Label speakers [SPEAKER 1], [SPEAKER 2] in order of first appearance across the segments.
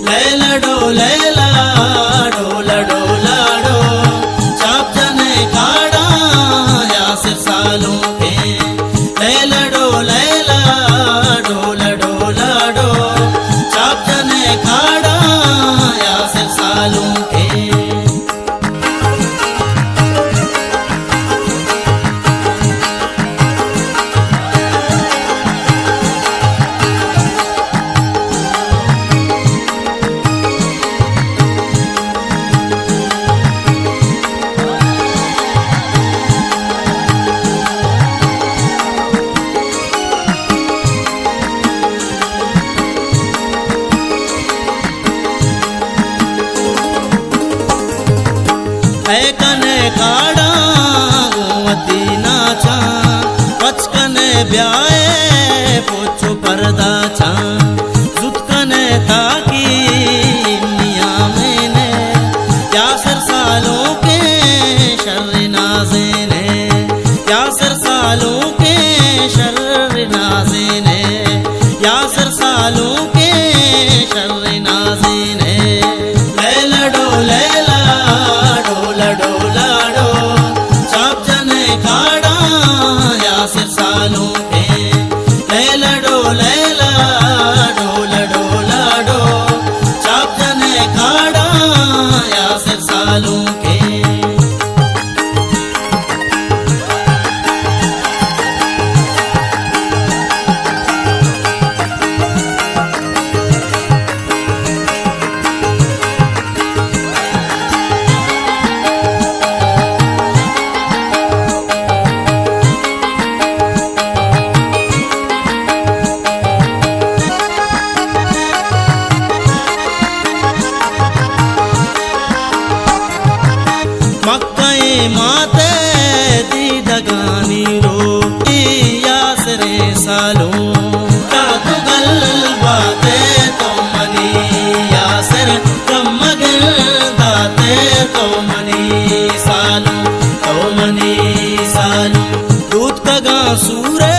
[SPEAKER 1] Laila dough Laila डोला डोला dough चाप जने खाड़ा यासिर सालों के लैला डो लैला डोला डोला डो चाप जने खाड़ा यासिर सालों के कने खाड़ा गोवती नाचा पच कने ब्याए पोछो पर्दा छा जुत कने ताकी निया मैंने यासर सालों के शर्र नाज़े ने यासर सालों के शर्र नाज़े ने यासर सालों के शर्र नाज़े ने लैला डो लैला डोला डोला डो चाप जने खाड़ा यासिर सालों के लैला डो लैला डोला डोला डो चाप जने खाड़ा यासिर सालों के मक्के माते दी दगानी रोटी यासरे सालों का तो गल बाते तो मनी यासर कमगल दाते तो मनी सालों दूध कगा सूरे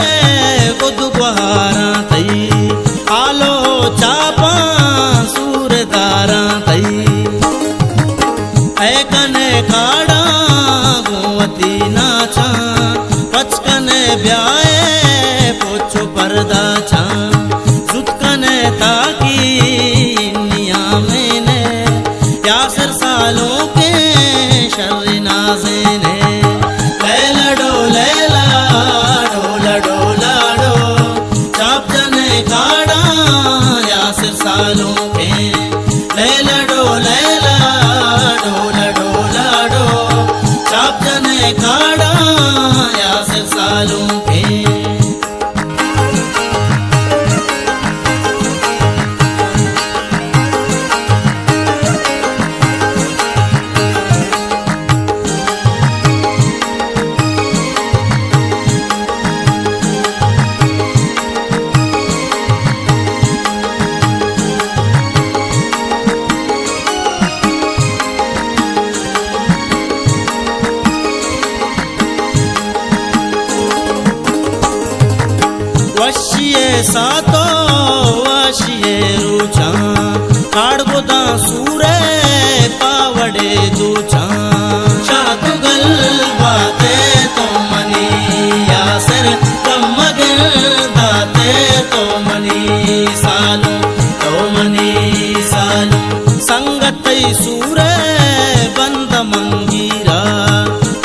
[SPEAKER 1] बुध बहारा तई आलो चापा सूर दारा तई कने खाड़ा गोवती नाचा पच कने ब्याए पोछो पर्दा छा जुत कने ताकी निया मैंने यासर सालों के शर्र नाज़े ने लैला डो लैला डोला डोला डो चाप जने खाड़ा यासर सालों के लैला डो लैला डोला डोला डो चाप जने खाड़ा यासिर सालों के वशिये सातो वशिये रुचा काड़गोदा सूरे पावड़े दूचा शातु गल बाते तो मनी यासर कमगल दाते तो मनी सालों संगतई सूरे बंद मंगीरा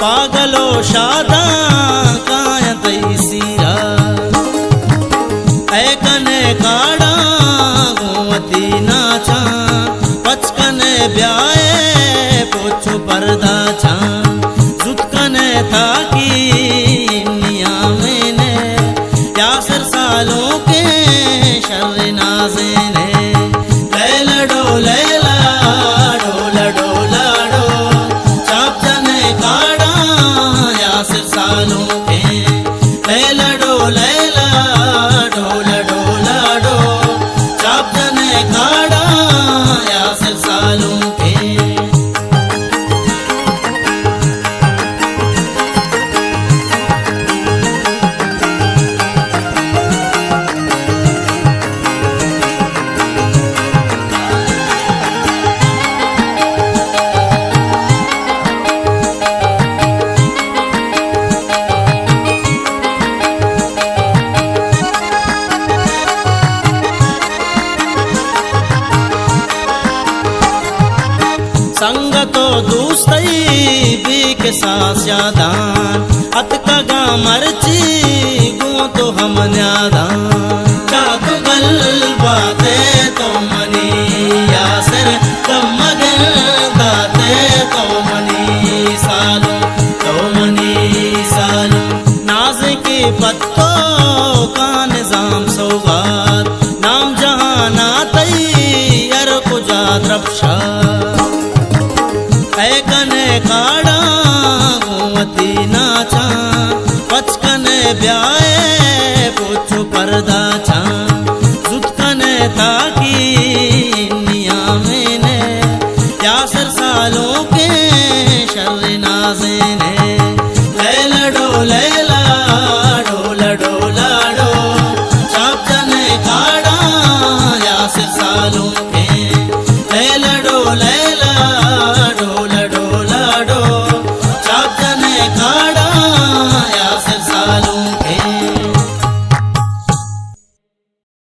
[SPEAKER 1] पागलो शादा कायतई सीरा कने काड़ा गोवती नाचा पच कने ब्याए पोछो पर्दा छा जुत कने ताकी निया मैंने यासर सालों के शर्र नाज़े ने लैला डो लैला डोला डोला डो चाप जने खाड़ा यासर सालों के लैला डो लैला डोला डोला डो चाप जने खाड़ा संगतो दूसरी भी के सास्यादान अत कगा मरची गो तो हम न्यादान चातु गल बाते तो मनी यासर कमगन दाते तो मनी सालो नाज के पत्तों का निजाम सौगात नाम जहाना तैयार को जाद्रपशा कने काड़ा गोमती नाचा पचकने ब्याह